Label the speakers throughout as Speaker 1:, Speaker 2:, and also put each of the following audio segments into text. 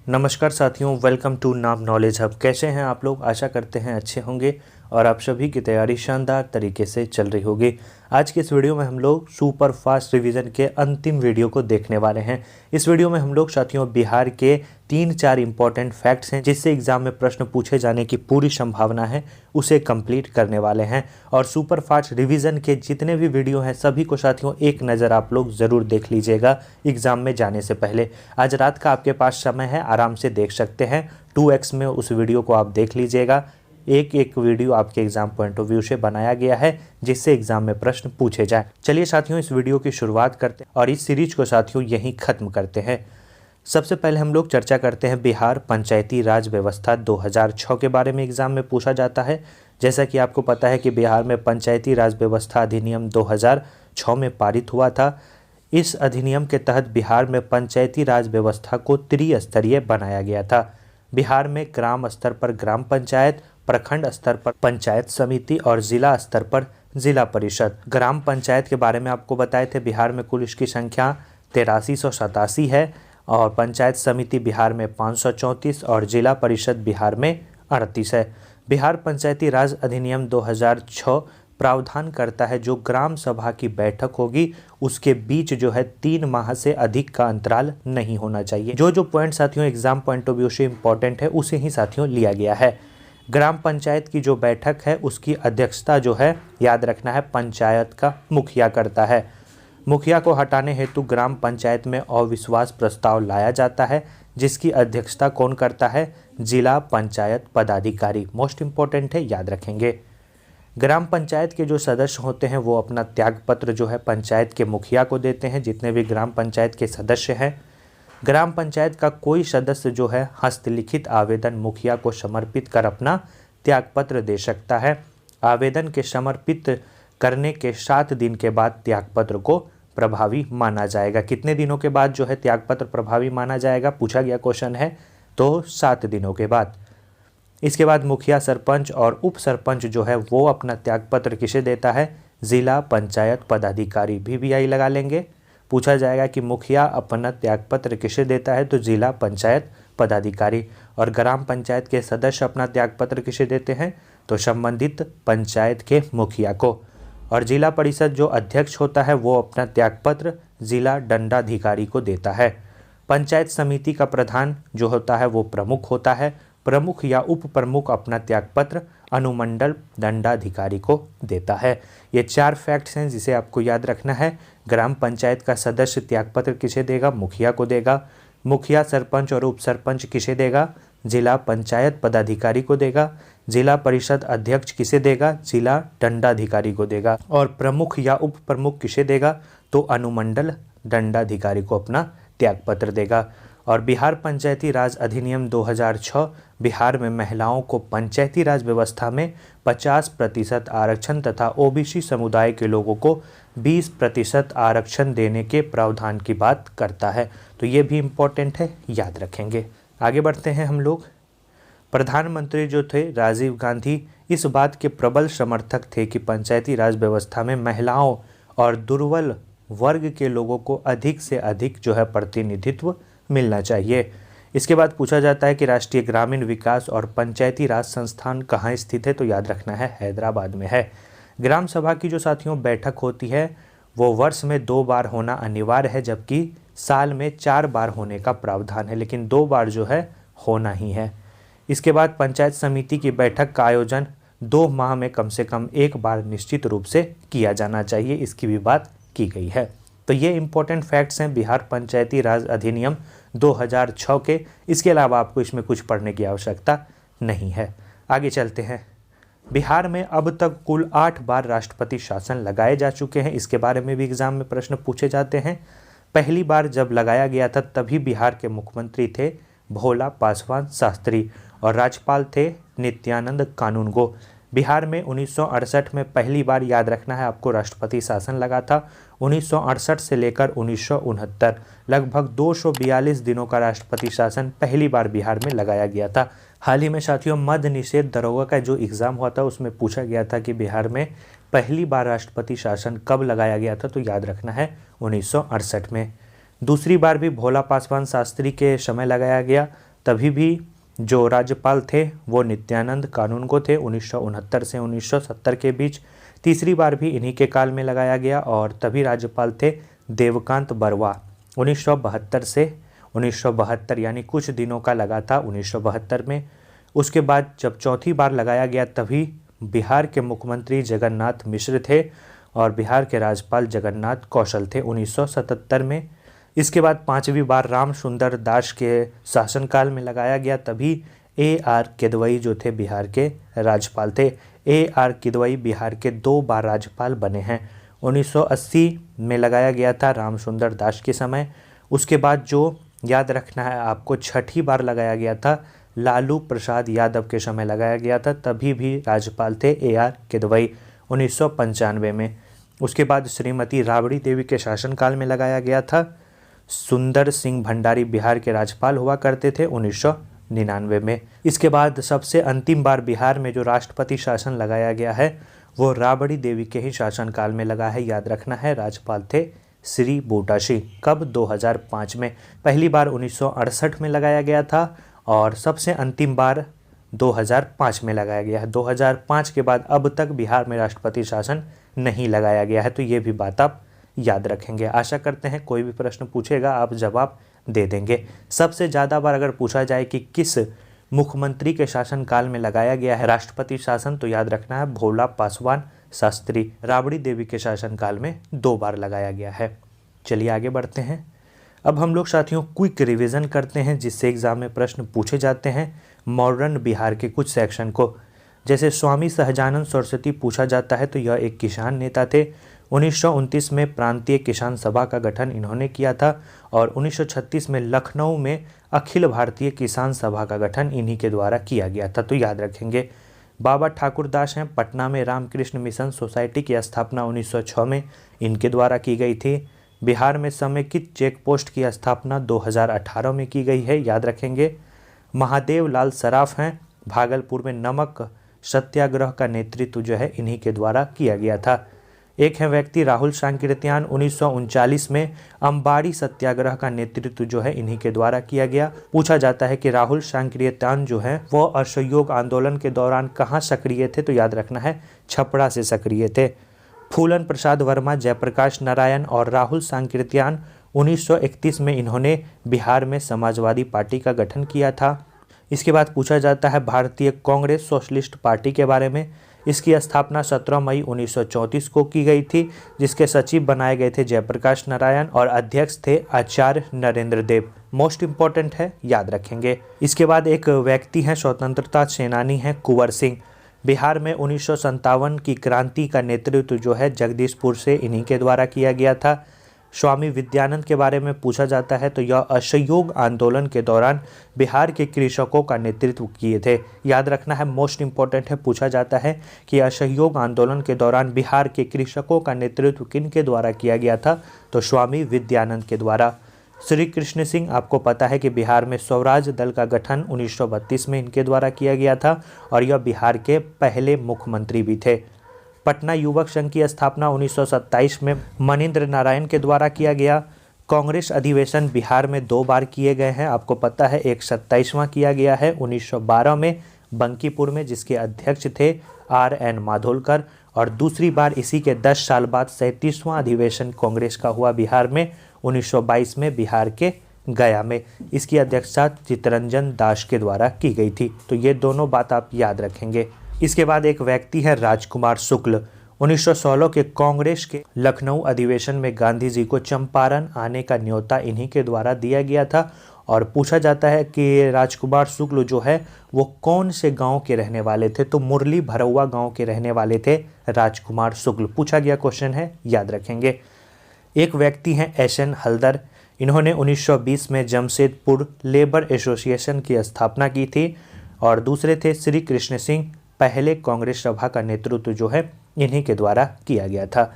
Speaker 1: नमस्कार साथियों, welcome to नाम नॉलेज हब। कैसे हैं आप लोग? आशा करते हैं अच्छे होंगे और आप सभी की तैयारी शानदार तरीके से चल रही होगी। आज के इस वीडियो में हम लोग सुपर फास्ट रिवीजन के अंतिम वीडियो को देखने वाले हैं। इस वीडियो में हम लोग साथियों बिहार के 3-4 इंपॉर्टेंट फैक्ट्स हैं जिससे एग्जाम में प्रश्न पूछे जाने की पूरी संभावना है, उसे कंप्लीट करने वाले हैं। और सुपर फास्ट रिवीजन के जितने भी वीडियो हैं सभी को साथियों एक नज़र आप लोग ज़रूर देख लीजिएगा एग्जाम में जाने से पहले। आज रात का आपके पास समय है, आराम से देख सकते हैं। 2x में उस वीडियो को आप देख लीजिएगा। एक एक वीडियो आपके एग्जाम पॉइंट ऑफ व्यू से बनाया गया है जिससे एग्जाम में प्रश्न पूछे जाए। चलिए साथियों इस वीडियो की शुरुआत करते हैं और इस सीरीज को साथियों यहीं खत्म करते हैं। सबसे पहले हम लोग चर्चा करते हैं बिहार पंचायती राज व्यवस्था 2006 के बारे में एग्जाम में पूछा जाता है। जैसा कि आपको पता है कि बिहार में पंचायती राज व्यवस्था अधिनियम 2006 में पारित हुआ था। इस अधिनियम के तहत बिहार में पंचायती राज व्यवस्था को त्रिस्तरीय बनाया गया था। बिहार में ग्राम स्तर पर ग्राम पंचायत, प्रखंड स्तर पर पंचायत समिति और जिला स्तर पर जिला परिषद। ग्राम पंचायत के बारे में आपको बताए थे, बिहार में कुल इसकी संख्या 8387 है और पंचायत समिति बिहार में 534 और जिला परिषद बिहार में 38 है। बिहार पंचायती राज अधिनियम 2006 प्रावधान करता है जो ग्राम सभा की बैठक होगी उसके बीच जो है 3 माह से अधिक का अंतराल नहीं होना चाहिए। जो पॉइंट साथियों एग्जाम पॉइंट ऑफ व्यू से इंपॉर्टेंट है उसे ही साथियों लिया गया है। ग्राम पंचायत की जो बैठक है उसकी अध्यक्षता जो है याद रखना है पंचायत का मुखिया करता है। मुखिया को हटाने हेतु ग्राम पंचायत में अविश्वास प्रस्ताव लाया जाता है जिसकी अध्यक्षता कौन करता है? जिला पंचायत पदाधिकारी। मोस्ट इंपॉर्टेंट है, याद रखेंगे। ग्राम पंचायत के जो सदस्य होते हैं वो अपना त्यागपत्र जो है पंचायत के मुखिया को देते हैं, जितने भी ग्राम पंचायत के सदस्य हैं। ग्राम पंचायत का कोई सदस्य जो है हस्तलिखित आवेदन मुखिया को समर्पित कर अपना त्यागपत्र दे सकता है। आवेदन के समर्पित करने के 7 दिन के बाद त्यागपत्र को प्रभावी माना जाएगा। कितने दिनों के बाद जो है त्यागपत्र प्रभावी माना जाएगा पूछा गया क्वेश्चन है, तो 7 दिनों के बाद। इसके बाद मुखिया, सरपंच और उप सरपंच जो है वो अपना त्यागपत्र किसे देता है? जिला पंचायत पदाधिकारी। VVI लगा लेंगे। पूछा जाएगा कि मुखिया अपना त्यागपत्र किसे देता है, तो जिला पंचायत पदाधिकारी। और ग्राम पंचायत के सदस्य अपना त्यागपत्र किसे देते हैं, तो संबंधित पंचायत के मुखिया को। और जिला परिषद जो अध्यक्ष होता है वो अपना त्यागपत्र जिला दंडाधिकारी को देता है। पंचायत समिति का प्रधान जो होता है वो प्रमुख होता है। प्रमुख या उप प्रमुख अपना त्यागपत्र अनुमंडल दंडाधिकारी को देता है। ये 4 फैक्ट्स हैं जिसे आपको याद रखना है। ग्राम पंचायत का सदस्य त्यागपत्र किसे देगा? मुखिया को देगा। मुखिया, सरपंच और उप सरपंच किसे देगा? जिला पंचायत पदाधिकारी को देगा। जिला परिषद अध्यक्ष किसे देगा? जिला दंडाधिकारी को देगा। और प्रमुख या उप प्रमुख किसे देगा? तो अनुमंडल दंडाधिकारी को अपना त्यागपत्र देगा। और बिहार पंचायती राज अधिनियम 2006 बिहार में महिलाओं को पंचायती राज व्यवस्था में 50% आरक्षण तथा OBC समुदाय के लोगों को 20% आरक्षण देने के प्रावधान की बात करता है। तो ये भी इम्पोर्टेंट है, याद रखेंगे। आगे बढ़ते हैं हम लोग। प्रधानमंत्री जो थे राजीव गांधी इस बात के प्रबल समर्थक थे कि पंचायती राज व्यवस्था में महिलाओं और दुर्बल वर्ग के लोगों को अधिक से अधिक जो है प्रतिनिधित्व मिलना चाहिए। इसके बाद पूछा जाता है कि राष्ट्रीय ग्रामीण विकास और पंचायती राज संस्थान कहाँ स्थित है, तो याद रखना है हैदराबाद में है। ग्राम सभा की जो साथियों बैठक होती है वो वर्ष में 2 बार होना अनिवार्य है, जबकि साल में 4 बार होने का प्रावधान है, लेकिन 2 बार जो है होना ही है। इसके बाद पंचायत समिति की बैठक का आयोजन 2 माह में कम से कम 1 बार निश्चित रूप से किया जाना चाहिए, इसकी भी बात की गई है। तो ये इंपॉर्टेंट फैक्ट्स हैं बिहार पंचायती राज अधिनियम 2006 के। इसके अलावा आपको इसमें कुछ पढ़ने की आवश्यकता नहीं है। आगे चलते हैं। बिहार में अब तक कुल 8 बार राष्ट्रपति शासन लगाए जा चुके हैं। इसके बारे में भी एग्जाम में प्रश्न पूछे जाते हैं। पहली बार जब लगाया गया था तभी बिहार के मुख्यमंत्री थे भोला पासवान शास्त्री और राज्यपाल थे नित्यानंद कानूनगो। बिहार में 1968 में पहली बार, याद रखना है आपको, राष्ट्रपति शासन लगा था। 1968 से लेकर 1969 लगभग 242 दिनों का राष्ट्रपति शासन पहली बार बिहार में लगाया गया था। हाल ही में साथियों मद्य निषेध दरोगा का जो एग्ज़ाम हुआ था उसमें पूछा गया था कि बिहार में पहली बार राष्ट्रपति शासन कब लगाया गया था, तो याद रखना है 1968 में। दूसरी बार भी भोला पासवान शास्त्री के समय लगाया गया तभी भी जो राज्यपाल थे वो नित्यानंद कानूनगो थे 1969 से 1970 के बीच। तीसरी बार भी इन्हीं के काल में लगाया गया और तभी राज्यपाल थे देवकांत बरवा 1972 से 1972, यानी कुछ दिनों का लगा था 1972 में। उसके बाद जब चौथी बार लगाया गया तभी बिहार के मुख्यमंत्री जगन्नाथ मिश्र थे और बिहार के राज्यपाल जगन्नाथ कौशल थे 1977 में। इसके बाद पांचवी बार राम सुंदर दास के शासनकाल में लगाया गया, तभी A.R. किदवई जो थे बिहार के राज्यपाल थे। A.R. किदवई बिहार के 2 बार राज्यपाल बने हैं। 1980 में लगाया गया था राम सुंदर दास के समय। उसके बाद जो याद रखना है आपको, छठी बार लगाया गया था लालू प्रसाद यादव के समय लगाया गया था, तभी भी राज्यपाल थे A.R. किदवई 1995 में। उसके बाद श्रीमती राबड़ी देवी के शासनकाल में लगाया गया था। सुंदर सिंह भंडारी बिहार के राज्यपाल हुआ करते थे 1999 में। इसके बाद सबसे अंतिम बार बिहार में जो राष्ट्रपति शासन लगाया गया है वो राबड़ी देवी के ही शासनकाल में लगा है। याद रखना है, राज्यपाल थे श्री बूटाशी। कब? 2005 में। पहली बार 1968 में लगाया गया था और सबसे अंतिम बार 2005 में लगाया गया है। 2005 के बाद अब तक बिहार में राष्ट्रपति शासन नहीं लगाया गया है, तो ये भी बात आप याद रखेंगे। आशा करते हैं कोई भी प्रश्न पूछेगा आप जवाब दे देंगे। सबसे ज़्यादा बार अगर पूछा जाए कि किस मुख्यमंत्री के शासनकाल में लगाया गया है राष्ट्रपति शासन, तो याद रखना है भोला पासवान शास्त्री। राबड़ी देवी के शासनकाल में 2 बार लगाया गया है। चलिए आगे बढ़ते हैं। अब हम लोग साथियों क्विक रिवीजन करते हैं जिससे एग्जाम में प्रश्न पूछे जाते हैं मॉडर्न बिहार के कुछ सेक्शन को। जैसे स्वामी सहजानंद सरस्वती पूछा जाता है तो यह एक किसान नेता थे। 1929 में प्रांतीय किसान सभा का गठन इन्होंने किया था और 1936 में लखनऊ में अखिल भारतीय किसान सभा का गठन इन्हीं के द्वारा किया गया था, तो याद रखेंगे। बाबा ठाकुर दास हैं, पटना में रामकृष्ण मिशन सोसाइटी की स्थापना 1906 में इनके द्वारा की गई थी। बिहार में समेकित चेक पोस्ट की स्थापना 2018 में की गई है, याद रखेंगे। महादेव लाल सराफ हैं, भागलपुर में नमक सत्याग्रह का नेतृत्व जो है इन्हीं के द्वारा किया गया था। एक है व्यक्ति राहुल सांकृत्यान, 1939 में अंबाड़ी सत्याग्रह का नेतृत्व जो है इन्हीं के द्वारा किया गया। पूछा जाता है कि राहुल सांकृत्यान जो है वो असहयोग आंदोलन के दौरान कहाँ सक्रिय थे, तो याद रखना है छपरा से सक्रिय थे। फूलन प्रसाद वर्मा, जयप्रकाश नारायण और राहुल सांकृत्यान 1931 में इन्होंने बिहार में समाजवादी पार्टी का गठन किया था। इसके बाद पूछा जाता है भारतीय कांग्रेस सोशलिस्ट पार्टी के बारे में। इसकी स्थापना 17 मई 1934 को की गई थी, जिसके सचिव बनाए गए थे जयप्रकाश नारायण और अध्यक्ष थे आचार्य नरेंद्र देव। मोस्ट इंपॉर्टेंट है, याद रखेंगे। इसके बाद एक व्यक्ति हैं स्वतंत्रता सेनानी हैं कुंवर सिंह। बिहार में 1957 की क्रांति का नेतृत्व जो है जगदीशपुर से इन्हीं के द्वारा किया गया था। स्वामी विद्यानंद के बारे में पूछा जाता है तो यह असहयोग आंदोलन के दौरान बिहार के कृषकों का नेतृत्व किए थे। याद रखना है, मोस्ट इंपॉर्टेंट है, पूछा जाता है कि असहयोग आंदोलन के दौरान बिहार के कृषकों का नेतृत्व किन के द्वारा किया गया था, तो स्वामी विद्यानंद के द्वारा। श्री कृष्ण सिंह, आपको पता है कि बिहार में स्वराज दल का गठन 1932 में इनके द्वारा किया गया था और यह बिहार के पहले मुख्यमंत्री भी थे। पटना युवक संघ की स्थापना 1927 में मनीन्द्र नारायण के द्वारा किया गया। कांग्रेस अधिवेशन बिहार में 2 बार किए गए हैं, आपको पता है। एक 27वां किया गया है 1912 में बंकीपुर में, जिसके अध्यक्ष थे R.N. माधोलकर, और दूसरी बार इसी के 10 साल बाद 37वां अधिवेशन कांग्रेस का हुआ बिहार में 1922 में बिहार के गया में। इसकी अध्यक्षता चित्तरंजन दास के द्वारा की गई थी। तो ये दोनों बात आप याद रखेंगे। इसके बाद एक व्यक्ति है राजकुमार शुक्ल। 1916 के कांग्रेस के लखनऊ अधिवेशन में गांधी जी को चंपारण आने का न्योता इन्हीं के द्वारा दिया गया था और पूछा जाता है कि राजकुमार शुक्ल जो है वो कौन से गांव के रहने वाले थे, तो मुरली भरौआ गांव के रहने वाले थे राजकुमार शुक्ल। पूछा गया क्वेश्चन है, याद रखेंगे। एक व्यक्ति हैं S.N. हल्दर। इन्होंने 1920 में जमशेदपुर लेबर एसोसिएशन की स्थापना की थी और दूसरे थे श्री कृष्ण सिंह। पहले कांग्रेस सभा का नेतृत्व जो है इन्हीं के द्वारा किया गया था।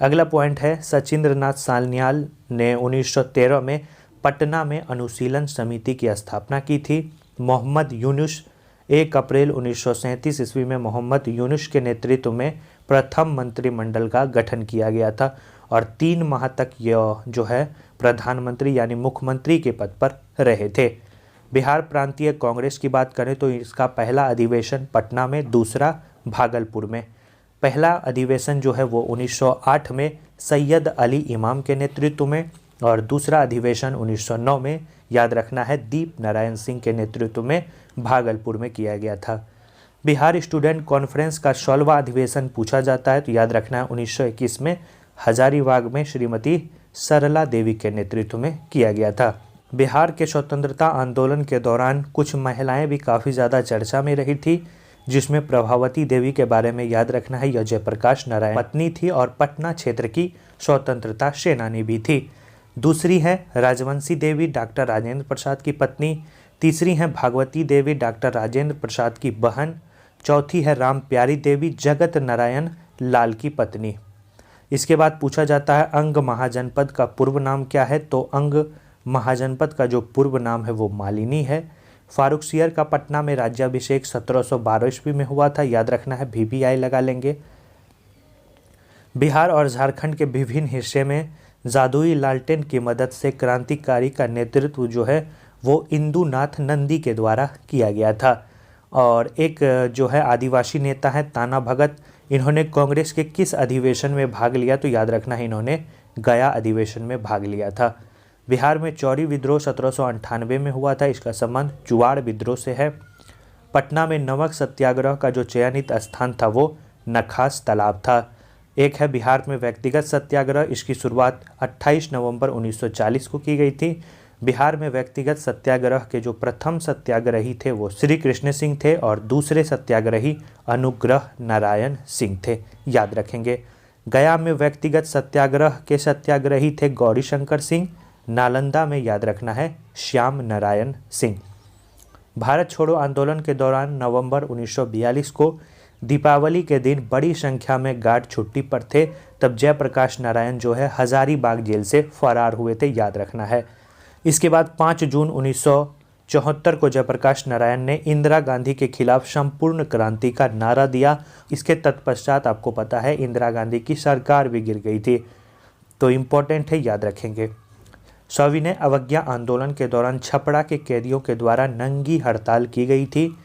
Speaker 1: अगला पॉइंट है सचिंद्रनाथ सान्याल ने 1913 में पटना में अनुशीलन समिति की स्थापना की थी। मोहम्मद यूनुस, 1 अप्रैल 1937 ईस्वी में मोहम्मद यूनुस के नेतृत्व में प्रथम मंत्रिमंडल का गठन किया गया था और 3 माह तक यह जो है प्रधानमंत्री यानी मुख्यमंत्री के पद पर रहे थे। बिहार प्रांतीय कांग्रेस की बात करें तो इसका पहला अधिवेशन पटना में, दूसरा भागलपुर में। पहला अधिवेशन जो है वो 1908 में सैयद अली इमाम के नेतृत्व में, और दूसरा अधिवेशन 1909 में, याद रखना है, दीप नारायण सिंह के नेतृत्व में भागलपुर में किया गया था। बिहार स्टूडेंट कॉन्फ्रेंस का 16वां अधिवेशन पूछा जाता है तो याद रखना है 1921 में हजारीबाग में श्रीमती सरला देवी के नेतृत्व में किया गया था। बिहार के स्वतंत्रता आंदोलन के दौरान कुछ महिलाएं भी काफ़ी ज़्यादा चर्चा में रही थी, जिसमें प्रभावती देवी के बारे में याद रखना है, यह जयप्रकाश नारायण पत्नी थी और पटना क्षेत्र की स्वतंत्रता सेनानी भी थी। दूसरी है राजवंशी देवी, डॉक्टर राजेंद्र प्रसाद की पत्नी। तीसरी है भागवती देवी, डॉक्टर राजेंद्र प्रसाद की बहन। चौथी है राम प्यारी देवी, जगत नारायण लाल की पत्नी। इसके बाद पूछा जाता है अंग महाजनपद का पूर्व नाम क्या है, तो अंग महाजनपद का जो पूर्व नाम है वो मालिनी है। फारुखसियर का पटना में राज्याभिषेक 1712 ईस्वी में हुआ था, याद रखना है, VVI लगा लेंगे। बिहार और झारखंड के विभिन्न हिस्से में जादुई लालटेन की मदद से क्रांतिकारी का नेतृत्व जो है वो इंदुनाथ नंदी के द्वारा किया गया था। और एक जो है आदिवासी नेता है ताना भगत, इन्होंने कांग्रेस के किस अधिवेशन में भाग लिया, तो याद रखना है इन्होंने गया अधिवेशन में भाग लिया था। बिहार में चौरी विद्रोह 1798 में हुआ था, इसका संबंध चुवाड़ विद्रोह से है। पटना में नमक सत्याग्रह का जो चयनित स्थान था वो नखास तालाब था। एक है बिहार में व्यक्तिगत सत्याग्रह, इसकी शुरुआत 28 नवंबर 1940 को की गई थी। बिहार में व्यक्तिगत सत्याग्रह के जो प्रथम सत्याग्रही थे वो श्री कृष्ण सिंह थे और दूसरे सत्याग्रही अनुग्रह नारायण सिंह थे, याद रखेंगे। गया में व्यक्तिगत सत्याग्रह के सत्याग्रही थे गौरी शंकर सिंह। नालंदा में याद रखना है श्याम नारायण सिंह। भारत छोड़ो आंदोलन के दौरान नवंबर 1942 को दीपावली के दिन बड़ी संख्या में गार्ड छुट्टी पर थे, तब जयप्रकाश नारायण जो है हजारीबाग जेल से फरार हुए थे, याद रखना है। इसके बाद 5 जून 1974 को जयप्रकाश नारायण ने इंदिरा गांधी के खिलाफ संपूर्ण क्रांति का नारा दिया। इसके तत्पश्चात आपको पता है इंदिरा गांधी की सरकार भी गिर गई थी, तो इम्पोर्टेंट है, याद रखेंगे। सविनय अवज्ञा आंदोलन के दौरान छपरा के कैदियों के द्वारा नंगी हड़ताल की गई थी।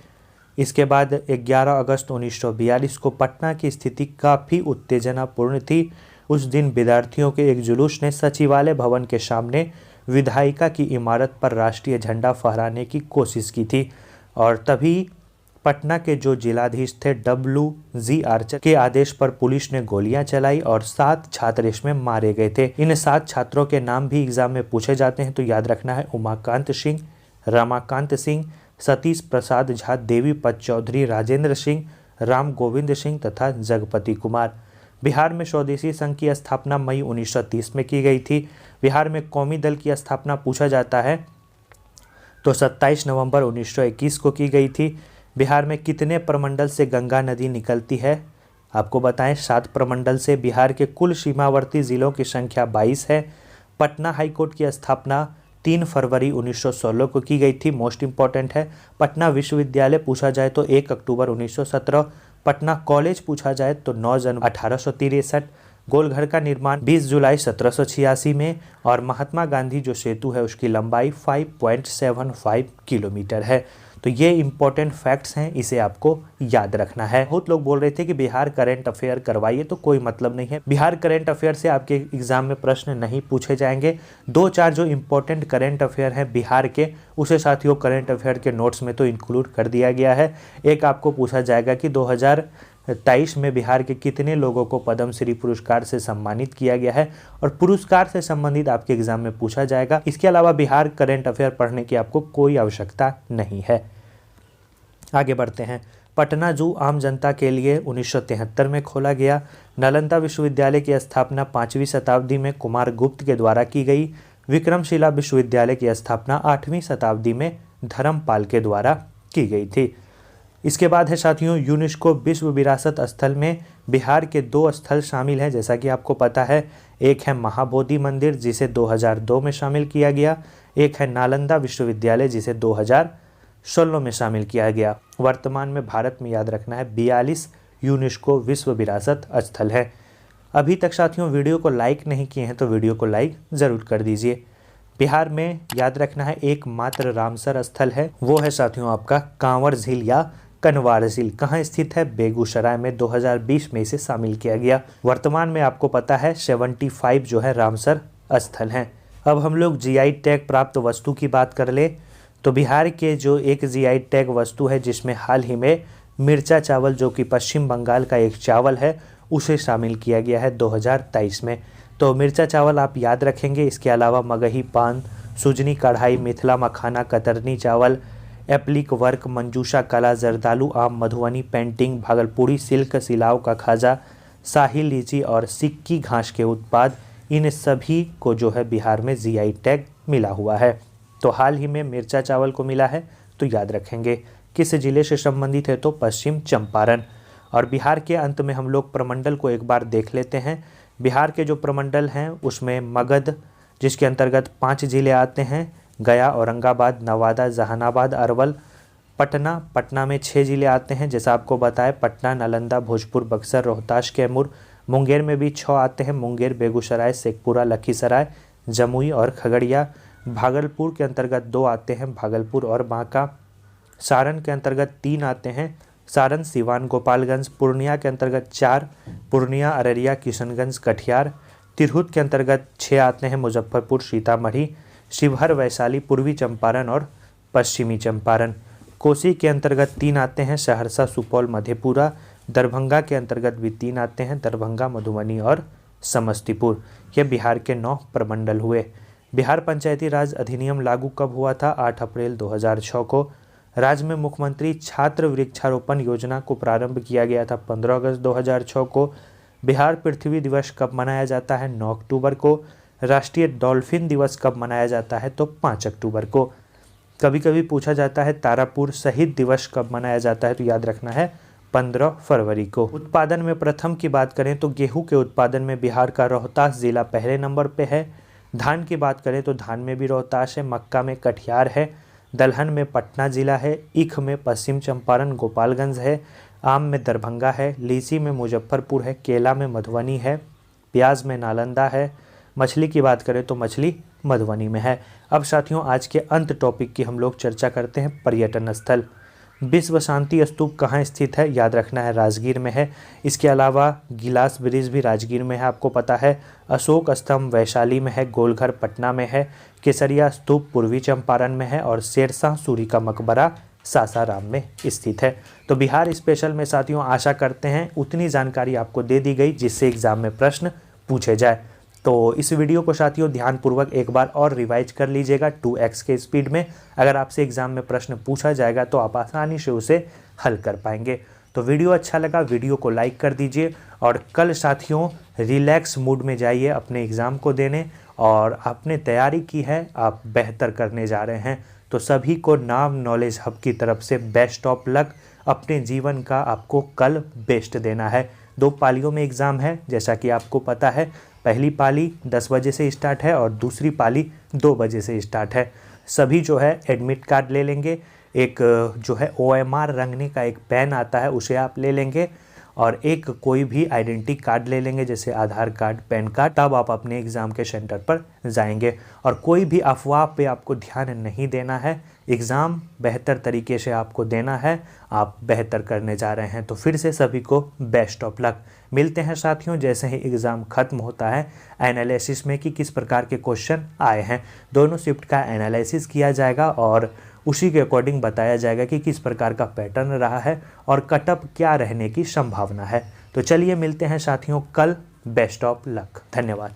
Speaker 1: इसके बाद 11 अगस्त 1942 को पटना की स्थिति काफ़ी उत्तेजनापूर्ण थी। उस दिन विद्यार्थियों के एक जुलूस ने सचिवालय भवन के सामने विधायिका की इमारत पर राष्ट्रीय झंडा फहराने की कोशिश की थी, और तभी पटना के जो जिलाधीश थे WG आर्चर के आदेश पर पुलिस ने गोलियां चलाई और 7 छात्र इसमें मारे गए थे। इन 7 छात्रों के नाम भी एग्जाम में पूछे जाते हैं, तो याद रखना है उमाकांत सिंह, रमाकांत सिंह, सतीश प्रसाद झा, देवीपत चौधरी, राजेंद्र सिंह, राम गोविंद सिंह तथा जगपति कुमार। बिहार में स्वदेशी संघ की स्थापना मई 1930 में की गई थी। बिहार में कौमी दल की स्थापना पूछा जाता है तो 27 नवंबर 1921 को की गई थी। बिहार में कितने प्रमंडल से गंगा नदी निकलती है, आपको बताएं 7 प्रमंडल से। बिहार के कुल सीमावर्ती जिलों की संख्या 22 है। पटना हाईकोर्ट की स्थापना 3 फरवरी 1916 को की गई थी, मोस्ट इंपॉर्टेंट है। पटना विश्वविद्यालय पूछा जाए तो 1 अक्टूबर 1917। पटना कॉलेज पूछा जाए तो 9 जनवरी 1863। गोलघर का निर्माण 20 जुलाई 1786 में, और महात्मा गांधी जो सेतु है उसकी लंबाई 5.75 किलोमीटर है। तो ये इंपॉर्टेंट फैक्ट्स हैं, इसे आपको याद रखना है। बहुत लोग बोल रहे थे कि बिहार करंट अफेयर करवाइए, तो कोई मतलब नहीं है। बिहार करंट अफेयर से आपके एग्जाम में प्रश्न नहीं पूछे जाएंगे। 2-4 जो इंपॉर्टेंट करंट अफेयर हैं बिहार के, उसे साथियों करंट अफेयर के नोट्स में तो इंक्लूड कर दिया गया है। एक आपको पूछा जाएगा कि 2023 में बिहार के कितने लोगों को पद्मश्री पुरस्कार से सम्मानित किया गया है, और पुरस्कार से संबंधित आपके एग्जाम में पूछा जाएगा। इसके अलावा बिहार करंट अफेयर पढ़ने की आपको कोई आवश्यकता नहीं है। आगे बढ़ते हैं। पटना जू आम जनता के लिए 1973 में खोला गया। नालंदा विश्वविद्यालय की स्थापना 5वीं शताब्दी में कुमार गुप्त के द्वारा की गई। विक्रमशिला विश्वविद्यालय की स्थापना 8वीं शताब्दी में धर्मपाल के द्वारा की गई थी। इसके बाद है साथियों यूनेस्को विश्व विरासत स्थल में बिहार के 2 स्थल शामिल हैं, जैसा कि आपको पता है। एक है महाबोधि मंदिर जिसे 2002 में शामिल किया गया। एक है नालंदा विश्वविद्यालय जिसे 2016 में शामिल किया गया। वर्तमान में भारत में याद रखना है 42 यूनेस्को विश्व विरासत स्थल है। अभी तक साथियों वीडियो को लाइक नहीं किए हैं तो वीडियो को लाइक ज़रूर कर दीजिए। बिहार में याद रखना है एकमात्र रामसर स्थल है, वो है साथियों आपका कांवर झील या कनवार झील। कहाँ स्थित है? बेगूसराय में 2020 में इसे शामिल किया गया। वर्तमान में आपको पता है 75 जो है रामसर स्थल हैं। अब हम लोग जीआई टैग प्राप्त वस्तु की बात कर ले तो बिहार के जो एक जीआई टैग वस्तु है जिसमें हाल ही में मिर्चा चावल जो कि पश्चिम बंगाल का एक चावल है उसे शामिल किया गया है 2023 में। तो मिर्चा चावल आप याद रखेंगे। इसके अलावा मगही पान, सुजनी कढ़ाई, मिथिला मखाना, कतरनी चावल, एप्लिक वर्क, मंजूषा कला, जर्दालू आम, मधुबनी पेंटिंग, भागलपुरी सिल्क, सिलाव का खाजा, शाही लीची और सिक्की घास के उत्पाद, इन सभी को जो है बिहार में जीआई टैग मिला हुआ है। तो हाल ही में मिर्चा चावल को मिला है तो याद रखेंगे। किस जिले से संबंधित है? तो पश्चिम चंपारण। और बिहार के अंत में हम लोग प्रमंडल को एक बार देख लेते हैं। बिहार के जो प्रमंडल हैं उसमें मगध जिसके अंतर्गत 5 जिले आते हैं, गया, औरंगाबाद, नवादा, जहानाबाद, अरवल, पटना में 6 जिले आते हैं जैसा आपको बताया, पटना, नालंदा, भोजपुर, बक्सर, रोहतास, कैमूर। मुंगेर में भी 6 आते हैं, मुंगेर, बेगूसराय, शेखपुरा, लखीसराय, जमुई और खगड़िया। भागलपुर के अंतर्गत 2 आते हैं, भागलपुर और बांका। सारण के अंतर्गत 3 आते हैं, सारण, सिवान, गोपालगंज। पूर्णिया के अंतर्गत 4, पूर्णिया, अररिया, किशनगंज, कटिहार। तिरहुत के अंतर्गत 6 आते हैं, मुजफ्फरपुर, सीतामढ़ी, शिवहर, वैशाली, पूर्वी चंपारण और पश्चिमी चंपारण। कोसी के अंतर्गत 3 आते हैं, सहरसा, सुपौल, मधेपुरा। दरभंगा के अंतर्गत भी 3 आते हैं, दरभंगा, मधुबनी और समस्तीपुर। ये बिहार के 9 प्रमंडल हुए। बिहार पंचायती राज अधिनियम लागू कब हुआ था? 8 अप्रैल 2006 को। राज्य में मुख्यमंत्री छात्र वृक्षारोपण योजना को प्रारंभ किया गया था 15 अगस्त 2006 को। बिहार पृथ्वी दिवस कब मनाया जाता है? 9 अक्टूबर को। राष्ट्रीय डॉल्फिन दिवस कब मनाया जाता है? तो 5 अक्टूबर को। कभी कभी पूछा जाता है तारापुर शहीद दिवस कब मनाया जाता है? तो याद रखना है 15 फरवरी को। उत्पादन में प्रथम की बात करें तो गेहूं के उत्पादन में बिहार का रोहतास जिला पहले नंबर पे है। धान की बात करें तो धान में भी रोहतास है, मक्का में कटिहार है, दलहन में पटना जिला है, ईख में पश्चिम चंपारण गोपालगंज है, आम में दरभंगा है, लीची में मुजफ्फरपुर है, केला में मधुबनी है, प्याज में नालंदा है। मछली की बात करें तो मछली मधुबनी में है। अब साथियों आज के अंत टॉपिक की हम लोग चर्चा करते हैं पर्यटन स्थल। विश्व शांति स्तूप कहाँ स्थित है? याद रखना है राजगीर में है। इसके अलावा गिलास ब्रिज भी राजगीर में है, आपको पता है। अशोक स्तंभ वैशाली में है, गोलघर पटना में है, केसरिया स्तूप पूर्वी चंपारण में है और शेरशाह सूरी का मकबरा सासाराम में स्थित है। तो बिहार स्पेशल में साथियों आशा करते हैं उतनी जानकारी आपको दे दी गई जिससे एग्जाम में प्रश्न पूछे जाए। तो इस वीडियो को साथियों ध्यानपूर्वक एक बार और रिवाइज कर लीजिएगा 2x के स्पीड में। अगर आपसे एग्जाम में प्रश्न पूछा जाएगा तो आप आसानी से उसे हल कर पाएंगे। तो वीडियो अच्छा लगा वीडियो को लाइक कर दीजिए और कल साथियों रिलैक्स मूड में जाइए अपने एग्ज़ाम को देने और आपने तैयारी की है, आप बेहतर करने जा रहे हैं। तो सभी को नाम नॉलेज हब की तरफ से बेस्ट ऑफ लक। अपने जीवन का आपको कल बेस्ट देना है। 2 पालियों में एग्ज़ाम है जैसा कि आपको पता है। पहली पाली 10 बजे से स्टार्ट है और दूसरी पाली 2 बजे से स्टार्ट है। सभी जो है एडमिट कार्ड ले लेंगे। एक जो है OMR रंगने का एक पेन आता है उसे आप ले लेंगे और एक कोई भी आइडेंटिटी कार्ड ले लेंगे जैसे आधार कार्ड, पैन कार्ड। तब आप अपने एग्ज़ाम के सेंटर पर जाएंगे और कोई भी अफवाह पे आपको ध्यान नहीं देना है। एग्ज़ाम बेहतर तरीके से आपको देना है, आप बेहतर करने जा रहे हैं। तो फिर से सभी को बेस्ट ऑफ लक। मिलते हैं साथियों जैसे ही एग्ज़ाम ख़त्म होता है एनालिसिस में कि किस प्रकार के क्वेश्चन आए हैं। दोनों शिफ्ट का एनालिसिस किया जाएगा और उसी के अकॉर्डिंग बताया जाएगा कि किस प्रकार का पैटर्न रहा है और कटअप क्या रहने की संभावना है। तो चलिए मिलते हैं साथियों कल। Best of luck. धन्यवाद।